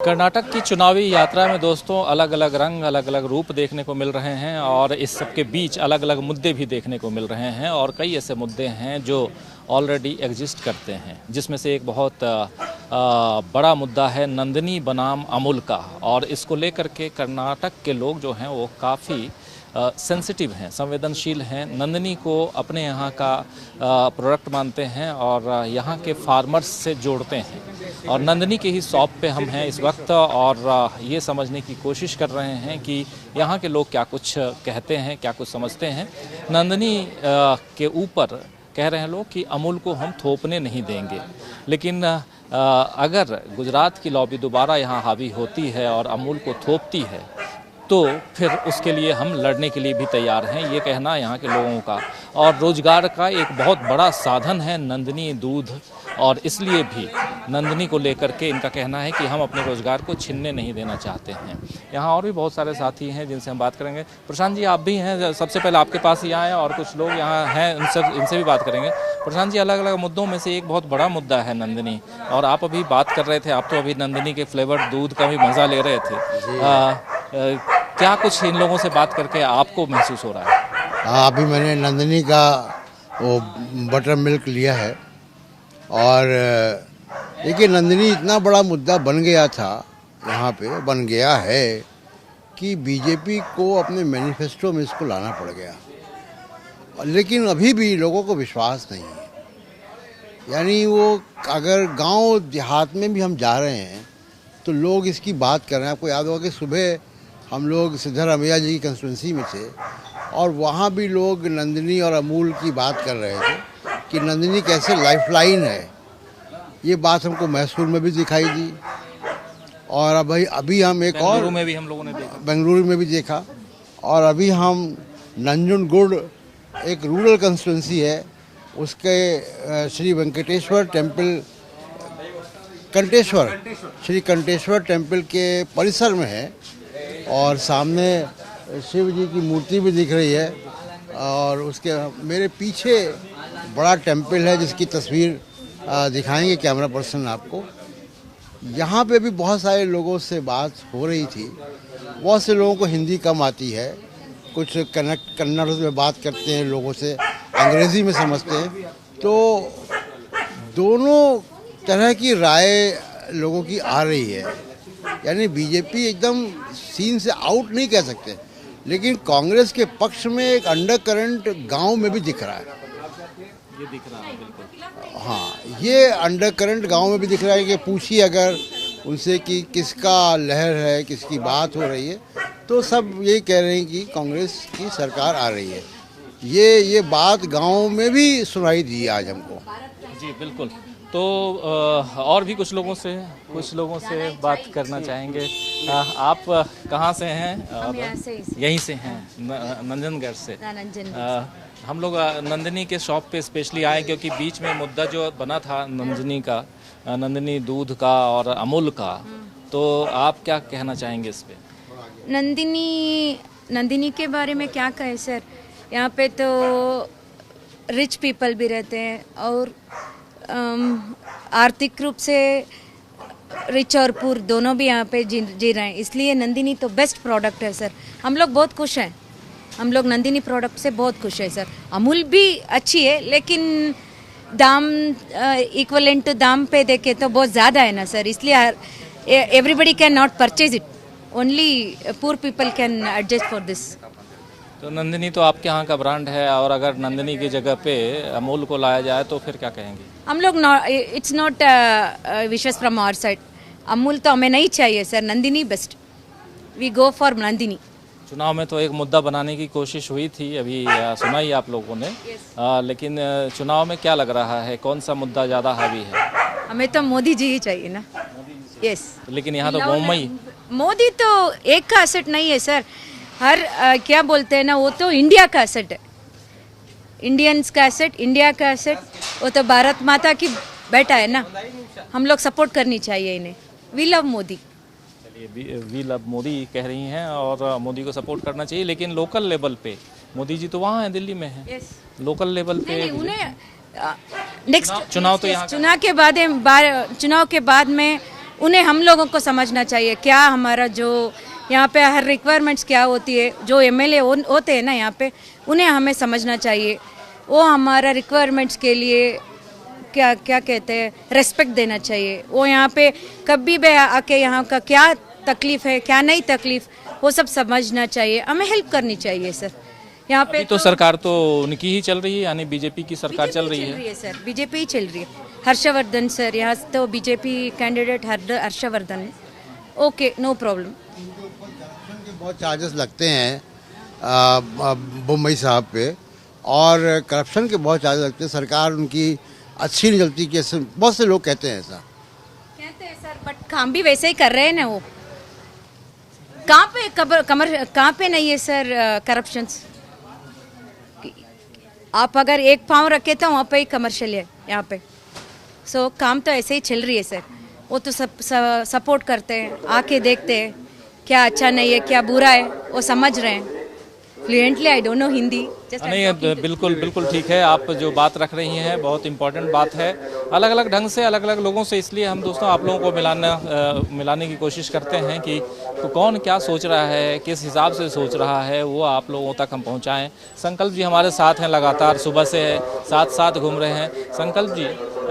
कर्नाटक की चुनावी यात्रा में दोस्तों अलग अलग रंग अलग अलग रूप देखने को मिल रहे हैं और इस सब के बीच अलग अलग मुद्दे भी देखने को मिल रहे हैं और कई ऐसे मुद्दे हैं जो ऑलरेडी एग्जिस्ट करते हैं, जिसमें से एक बहुत बड़ा मुद्दा है नंदिनी बनाम अमूल का। और इसको लेकर के कर्नाटक के लोग जो हैं वो काफ़ी सेंसिटिव हैं, संवेदनशील हैं, नंदिनी को अपने यहाँ का प्रोडक्ट मानते हैं और यहाँ के फार्मर्स से जोड़ते हैं। और नंदिनी के ही शॉप पे हम हैं इस वक्त और ये समझने की कोशिश कर रहे हैं कि यहाँ के लोग क्या कुछ कहते हैं, क्या कुछ समझते हैं। नंदिनी के ऊपर कह रहे हैं लोग कि अमूल को हम थोपने नहीं देंगे, लेकिन अगर गुजरात की लॉबी दोबारा यहाँ हावी होती है और अमूल को थोपती है तो फिर उसके लिए हम लड़ने के लिए भी तैयार हैं, ये कहना यहाँ के लोगों का। और रोज़गार का एक बहुत बड़ा साधन है नंदिनी दूध, और इसलिए भी नंदिनी को लेकर के इनका कहना है कि हम अपने रोज़गार को छीनने नहीं देना चाहते हैं। यहाँ और भी बहुत सारे साथी हैं जिनसे हम बात करेंगे। प्रशांत जी आप भी हैं, सबसे पहले आपके पास ही आए और कुछ लोग यहाँ हैं, इनसे भी बात करेंगे। प्रशांत जी, अलग अलग मुद्दों में से एक बहुत बड़ा मुद्दा है नंदिनी, और आप अभी बात कर रहे थे, आप तो अभी नंदिनी के फ्लेवर्ड दूध का भी मज़ा ले रहे थे। क्या कुछ इन लोगों से बात करके आपको महसूस हो रहा है? हाँ, अभी मैंने नंदिनी का वो बटर मिल्क लिया है और देखिए नंदिनी इतना बड़ा मुद्दा बन गया था, यहाँ पे बन गया है कि बीजेपी को अपने मैनिफेस्टो में इसको लाना पड़ गया, लेकिन अभी भी लोगों को विश्वास नहीं है। यानी वो अगर गांव देहात में भी हम जा रहे हैं तो लोग इसकी बात कर रहे हैं। आपको याद होगा कि सुबह हम लोग सिद्धरामैया जी की कंस्टिट्यूंसी में थे और वहाँ भी लोग नंदिनी और अमूल की बात कर रहे थे कि नंदिनी कैसे लाइफलाइन है। ये बात हमको मैसूर में भी दिखाई दी और अभी हम एक और बेंगलुरु में भी हम लोगों ने देखा, बेंगलुरु में भी देखा, और अभी हम नंजुनगुड एक रूरल कंस्टिट्यूंसी है उसके श्री वेंकटेश्वर टेम्पल श्री कंटेश्वर टेम्पल के परिसर में है और सामने शिव जी की मूर्ति भी दिख रही है और उसके मेरे पीछे बड़ा टेम्पल है जिसकी तस्वीर दिखाएंगे कैमरा पर्सन आपको। यहाँ पे भी बहुत सारे लोगों से बात हो रही थी। बहुत से लोगों को हिंदी कम आती है, कुछ कन्नड़ में बात करते हैं, लोगों से अंग्रेज़ी में समझते हैं, तो दोनों तरह की राय लोगों की आ रही है। यानी बीजेपी एकदम सीन से आउट नहीं कह सकते, लेकिन कांग्रेस के पक्ष में एक अंडर करंट गाँव में भी दिख रहा है। ये दिख रहा है बिल्कुल। हाँ, ये अंडर करंट गाँव में भी दिख रहा है कि पूछिए अगर उनसे कि किसका लहर है, किसकी बात हो रही है, तो सब यही कह रहे हैं कि कांग्रेस की सरकार आ रही है। ये बात गाँव में भी सुनाई दी आज हमको। जी बिल्कुल। तो और भी कुछ लोगों से बात करना चाहेंगे। आप कहाँ से हैं? हम यहाँ से यहीं से हैं, नंजनगढ़ से। हम लोग नंदिनी के शॉप पे स्पेशली आए क्योंकि बीच में मुद्दा जो बना था नंदिनी दूध का और अमूल का, तो आप क्या कहना चाहेंगे इस पे? नंदिनी के बारे में क्या कहें सर, यहाँ पे तो रिच पीपल भी रहते हैं और आर्थिक रूप से रिच और पुअर दोनों भी यहाँ पे जी रहे हैं, इसलिए नंदिनी तो बेस्ट प्रोडक्ट है सर। हम लोग बहुत खुश हैं, हम लोग नंदिनी प्रोडक्ट से बहुत खुश है सर। अमूल भी अच्छी है लेकिन दाम इक्वलेंट टू दाम पे देखे तो बहुत ज़्यादा है ना सर, इसलिए everybody can not purchase it, only poor people can adjust for this. तो नंदिनी तो आपके यहाँ का ब्रांड है, और अगर नंदिनी की जगह पे अमूल को लाया जाए तो फिर क्या कहेंगे? हम लोग it's not wishes from our side, Amul तो हमें नहीं चाहिए sir, Nandini best, we go for Nandini. चुनाव में तो एक मुद्दा बनाने की कोशिश हुई थी, अभी सुना ही आप लोगों ने, लेकिन चुनाव में क्या लग रहा है, कौन सा मुद्दा ज़्यादा हावी है? हमें तो मोदी जी ही चाहिए ना। यस, लेकिन यहाँ तो मुंबई मोदी तो एक का एसेट नहीं है सर, हर क्या बोलते हैं ना, वो तो इंडिया का एसेट है, इंडियंस का एसेट, इंडिया का एसेट, वो तो भारत माता की बेटा है ना, हम लोग सपोर्ट करनी चाहिए इन्हें। We love Modi. We love Modi कह रही हैं और मोदी को सपोर्ट करना चाहिए, लेकिन लोकल लेवल पे मोदी जी तो वहाँ हैं, दिल्ली में हैं। yes. लोकल लेवल पे उन्हें नेक्स्ट चुनाव तो यहाँ चुनाव के बाद में उन्हें हम लोगों को समझना चाहिए क्या हमारा जो यहाँ पे हर रिक्वायरमेंट्स क्या होती है। जो एमएलए होते हैं ना यहाँ पे, उन्हें हमें समझना चाहिए, वो हमारा रिक्वायरमेंट्स के लिए क्या क्या कहते हैं रेस्पेक्ट देना चाहिए। वो यहाँ पे कभी भी आके यहाँ का क्या तकलीफ है क्या नहीं तकलीफ, वो सब समझना चाहिए, हमें हेल्प करनी चाहिए सर। यहाँ पे तो सरकार तो उनकी ही चल रही है, यानी बीजेपी की सरकार चल रही है। सर बीजेपी ही चल रही है। हर्षवर्धन सर, यहाँ तो बीजेपी कैंडिडेट हर्षवर्धन है। Okay, no problem. बहुत चार्जेस लगते हैं बुम्बई साहब पे, और करप्शन के बहुत चार्जेस लगते हैं। सरकार उनकी अच्छी नहीं चलती, कि बहुत से लोग कहते हैं ऐसा। कहते हैं सर, बट काम भी वैसे ही कर रहे हैं ना वो। कहाँ पे नहीं है सर करप्शन। आप अगर एक पाँव रखे तो वहाँ पे ही कमर्शियल है यहाँ पे। सो काम तो ऐसे ही चल रही है सर। वो तो सब सपोर्ट करते हैं, आके देखते हैं क्या अच्छा नहीं है क्या बुरा है, वो समझ रहे हैं। Fluently I don't know Hindi. नहीं, बिल्कुल बिल्कुल ठीक है। आप जो बात रख रही हैं बहुत इम्पोर्टेंट बात है। अलग अलग ढंग से अलग अलग लोगों से, इसलिए हम दोस्तों आप लोगों को मिलाने की कोशिश करते हैं कि तो कौन क्या सोच रहा है, किस हिसाब से सोच रहा है, वो आप लोगों तक हम पहुंचाएं। संकल्प जी हमारे साथ हैं, लगातार सुबह से साथ घूम रहे हैं। संकल्प जी,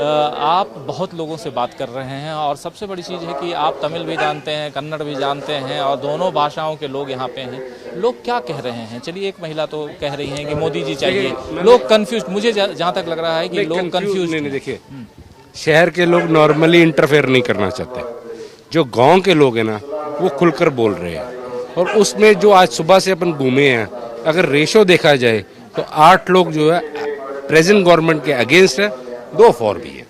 आप बहुत लोगों से बात कर रहे हैं, और सबसे बड़ी चीज़ है कि आप तमिल भी जानते हैं, कन्नड़ भी जानते हैं, और दोनों भाषाओं के लोग यहाँ पे हैं। लोग क्या कह रहे हैं? चलिए, एक महिला तो कह रही हैं कि मोदी जी चाहिए। लोग कंफ्यूज, मुझे जहाँ तक लग रहा है कि लोग कंफ्यूज। नहीं, देखिए, शहर के लोग नॉर्मली इंटरफेयर नहीं करना चाहते। जो गांव के लोग हैं ना, वो खुलकर बोल रहे हैं। और उसमें जो आज सुबह से अपन घूमे हैं, अगर रेशो देखा जाए तो 8 लोग जो है प्रेजेंट गवर्नमेंट के अगेंस्ट है, 2 फॉर भी है,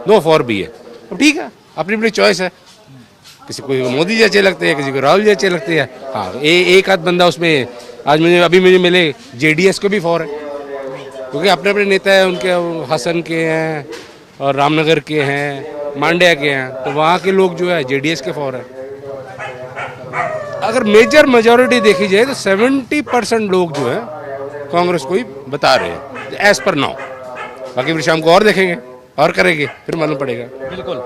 2 फॉर भी है। तो ठीक है, अपनी अपनी चॉइस है। किसी को मोदी जी अच्छे लगते हैं, किसी को राहुल जी अच्छे लगते हैं। हाँ, एक आध बंदा उसमें आज मुझे मिले जेडीएस को भी फॉर है, क्योंकि अपने अपने नेता हैं उनके, हसन के हैं और रामनगर के हैं, मांड्या के हैं, तो वहाँ के लोग जो है जेडीएस के फॉर है। अगर मेजर मेजॉरिटी देखी जाए तो 70% लोग जो है कांग्रेस को ही बता रहे हैं एज पर नाउ। बाकी फिर शाम को और देखेंगे और करेंगे, फिर मालूम पड़ेगा। बिल्कुल।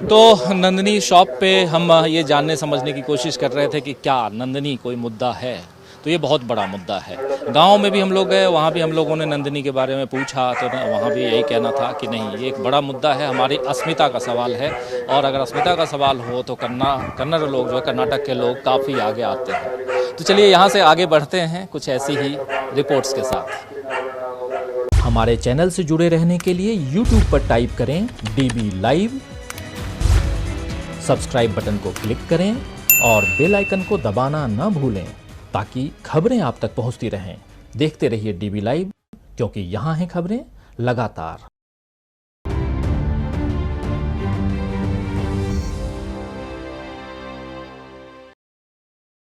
तो नंदिनी शॉप पे हम ये जानने समझने की कोशिश कर रहे थे कि क्या नंदिनी कोई मुद्दा है, तो ये बहुत बड़ा मुद्दा है। गांव में भी हम लोग गए, वहाँ भी हम लोगों ने नंदिनी के बारे में पूछा, तो वहाँ भी यही कहना था कि नहीं, ये एक बड़ा मुद्दा है, हमारी अस्मिता का सवाल है। और अगर अस्मिता का सवाल हो तो कन्नड़ लोग जो है, कर्नाटक के लोग काफ़ी आगे आते हैं। तो चलिए यहाँ से आगे बढ़ते हैं कुछ ऐसी ही रिपोर्ट्स के साथ। हमारे चैनल से जुड़े रहने के लिए YouTube पर टाइप करें DB लाइव, सब्सक्राइब बटन को क्लिक करें और बेल आइकन को दबाना न भूलें, ताकि खबरें आप तक पहुंचती रहें। देखते रहिए DB लाइव, क्योंकि यहाँ हैं खबरें लगातार।